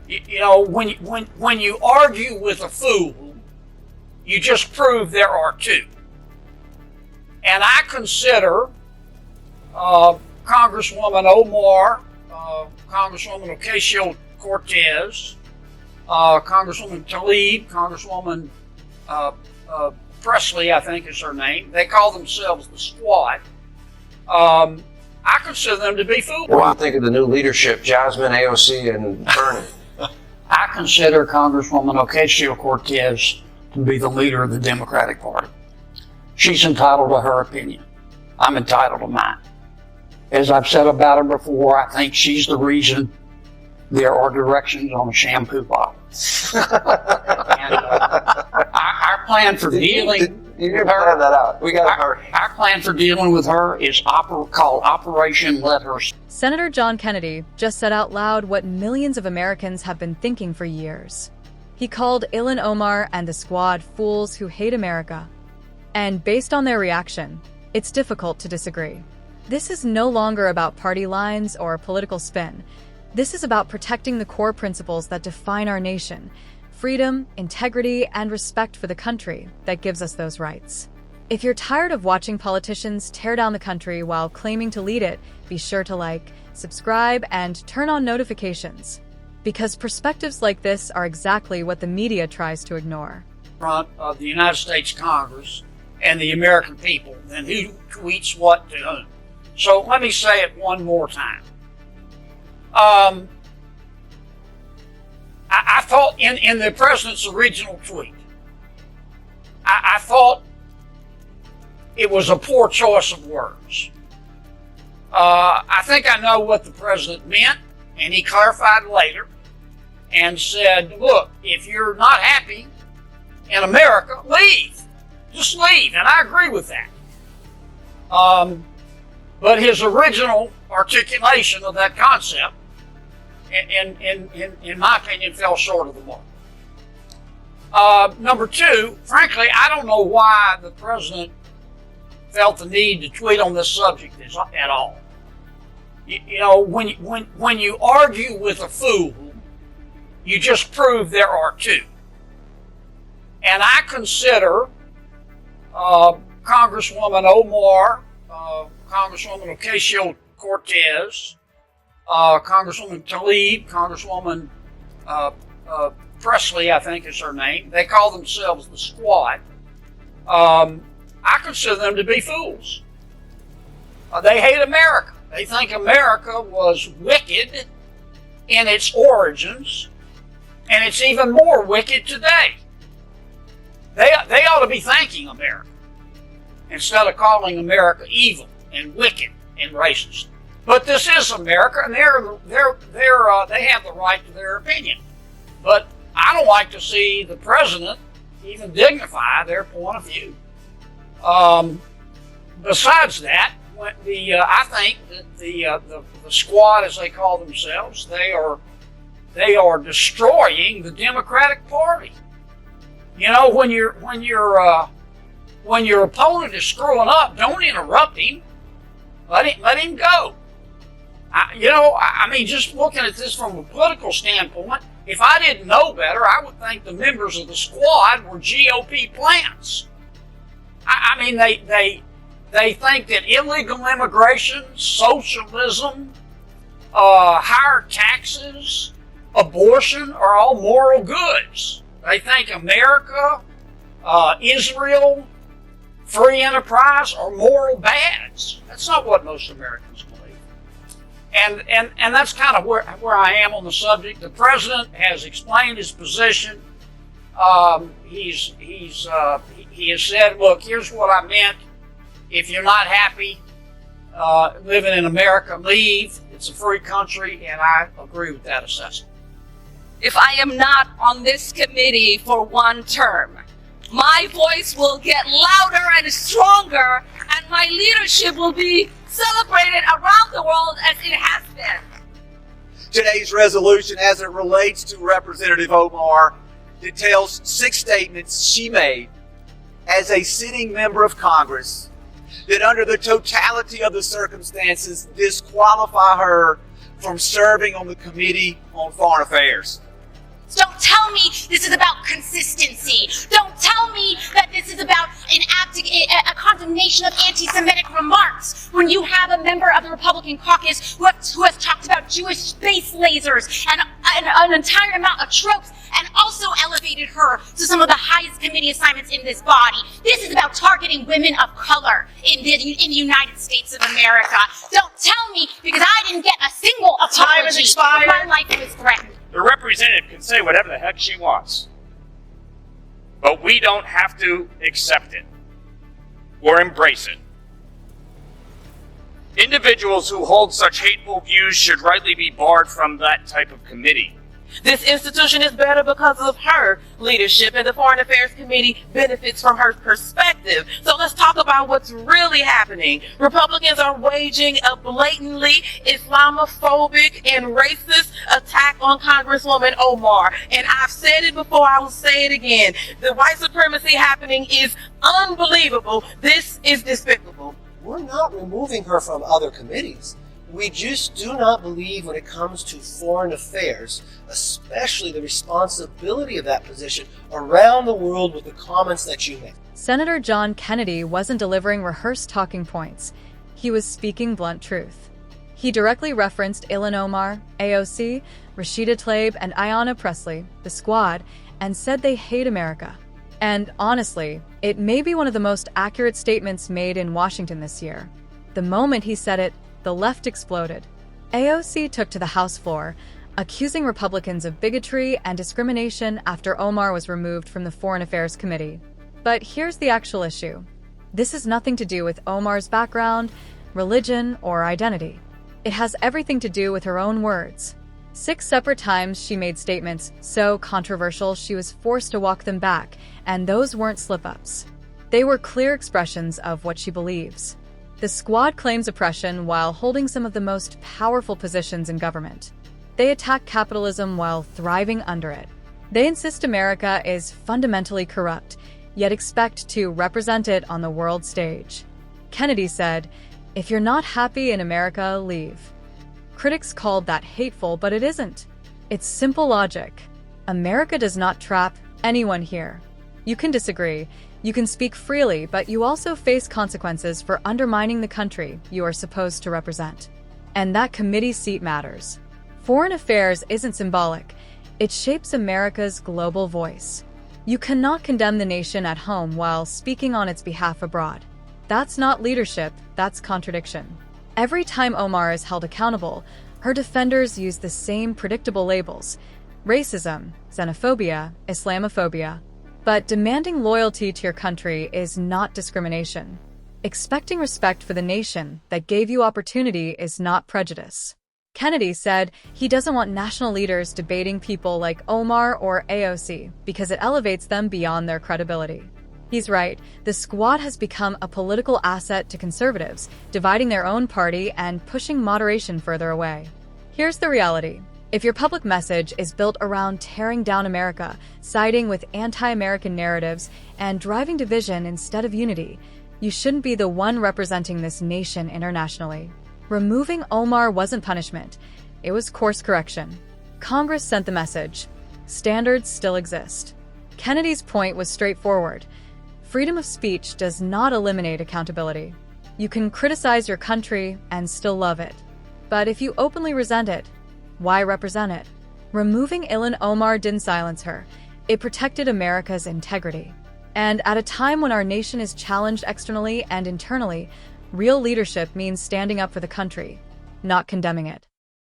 You know, when you argue with a fool, you just prove there are two. And I consider Congresswoman Omar, Congresswoman Ocasio-Cortez, Congresswoman Tlaib, Congresswoman Presley, I think is her name. They call themselves the Squad. I consider them to be fools. What do you think of the new leadership, Jasmine, AOC, and Bernie? I consider Congresswoman Ocasio-Cortez to be the leader of the Democratic Party. She's entitled to her opinion. I'm entitled to mine. As I've said about her before, I think she's the reason there are directions on a shampoo bottle. And, our plan for dealing You didn't plan that out. We got our plan for dealing with her is called Operation Let Her. Senator John Kennedy just said out loud what millions of Americans have been thinking for years. He called Ilhan Omar and the Squad fools who hate America. And based on their reaction, it's difficult to disagree. This is no longer about party lines or political spin. This is about protecting the core principles that define our nation: freedom, integrity, and respect for the country that gives us those rights. If you're tired of watching politicians tear down the country while claiming to lead it, be sure to like, subscribe, and turn on notifications. Because perspectives like this are exactly what the media tries to ignore. Front of the United States Congress and the American people, then who tweets what to whom. So let me say it one more time. I thought in the president's original tweet, I thought it was a poor choice of words. I think I know what the president meant, and he clarified later and said, look, if you're not happy in America, leave. Just leave, and I agree with that. But his original articulation of that concept, in my opinion, fell short of the mark. Number two, frankly, I don't know why the president felt the need to tweet on this subject at all. You know, when you argue with a fool, you just prove there are two. And I consider Congresswoman Omar, Congresswoman Ocasio-Cortez, Congresswoman Tlaib, Congresswoman Presley, I think is her name. They call themselves the Squad. I consider them to be fools. They hate America. They think America was wicked in its origins, and it's even more wicked today. They ought to be thanking America instead of calling America evil and wicked and racist. But this is America, and they have the right to their opinion. But I don't like to see the president even dignify their point of view. Besides that, I think that the Squad, as they call themselves, they are destroying the Democratic Party. You know, when your opponent is screwing up, don't interrupt him. Let him go. I mean, just looking at this from a political standpoint, if I didn't know better, I would think the members of the Squad were GOP plants. I mean, they think that illegal immigration, socialism, higher taxes, abortion are all moral goods. They think America, Israel, free enterprise are moral bads. That's not what most Americans believe. And that's kind of where I am on the subject. The president has explained his position. He has said, look, here's what I meant. If you're not happy living in America, leave. It's a free country, and I agree with that assessment. If I am not on this committee for one term, my voice will get louder and stronger, and my leadership will be celebrated around the world as it has been. Today's resolution, as it relates to Representative Omar, details 6 statements she made as a sitting member of Congress that, under the totality of the circumstances, disqualify her from serving on the Committee on Foreign Affairs. Don't tell me this is about consistency. Don't tell me that this is about a condemnation of anti-Semitic remarks when you have a member of the Republican caucus who has talked about Jewish space lasers and an entire amount of tropes and also elevated her to some of the highest committee assignments in this body. This is about targeting women of color in the United States of America. Don't tell me, because I didn't get a single apology. Time has expired. My life was threatened. The representative can say whatever the heck she wants. But we don't have to accept it or embrace it. Individuals who hold such hateful views should rightly be barred from that type of committee. This institution is better because of her leadership, and the Foreign Affairs Committee benefits from her perspective. So let's talk about what's really happening. Republicans are waging a blatantly Islamophobic and racist attack on Congresswoman Omar. And I've said it before, I will say it again. The white supremacy happening is unbelievable. This is despicable. We're not removing her from other committees. We just do not believe when it comes to foreign affairs, especially the responsibility of that position around the world with the comments that you make. Senator John Kennedy wasn't delivering rehearsed talking points. He was speaking blunt truth. He directly referenced Ilhan Omar, AOC, Rashida Tlaib, and Ayanna Pressley, the Squad, and said they hate America. And honestly, it may be one of the most accurate statements made in Washington this year. The moment he said it, the left exploded. AOC took to the House floor, accusing Republicans of bigotry and discrimination after Omar was removed from the Foreign Affairs Committee. But here's the actual issue. This has nothing to do with Omar's background, religion, or identity. It has everything to do with her own words. 6 separate times she made statements so controversial she was forced to walk them back, and those weren't slip-ups. They were clear expressions of what she believes. The Squad claims oppression while holding some of the most powerful positions in government. They attack capitalism while thriving under it. They insist America is fundamentally corrupt, yet expect to represent it on the world stage. Kennedy said, "If you're not happy in America, leave." Critics called that hateful, but it isn't. It's simple logic. America does not trap anyone here. You can disagree. You can speak freely, but you also face consequences for undermining the country you are supposed to represent. And that committee seat matters. Foreign affairs isn't symbolic. It shapes America's global voice. You cannot condemn the nation at home while speaking on its behalf abroad. That's not leadership, that's contradiction. Every time Omar is held accountable, her defenders use the same predictable labels: racism, xenophobia, Islamophobia. But demanding loyalty to your country is not discrimination. Expecting respect for the nation that gave you opportunity is not prejudice. Kennedy said he doesn't want national leaders debating people like Omar or AOC because it elevates them beyond their credibility. He's right. The Squad has become a political asset to conservatives, dividing their own party and pushing moderation further away. Here's the reality. If your public message is built around tearing down America, siding with anti-American narratives, and driving division instead of unity, you shouldn't be the one representing this nation internationally. Removing Omar wasn't punishment. It was course correction. Congress sent the message. Standards still exist. Kennedy's point was straightforward. Freedom of speech does not eliminate accountability. You can criticize your country and still love it. But if you openly resent it, why represent it? Removing Ilhan Omar didn't silence her. It protected America's integrity. And at a time when our nation is challenged externally and internally, real leadership means standing up for the country, not condemning it.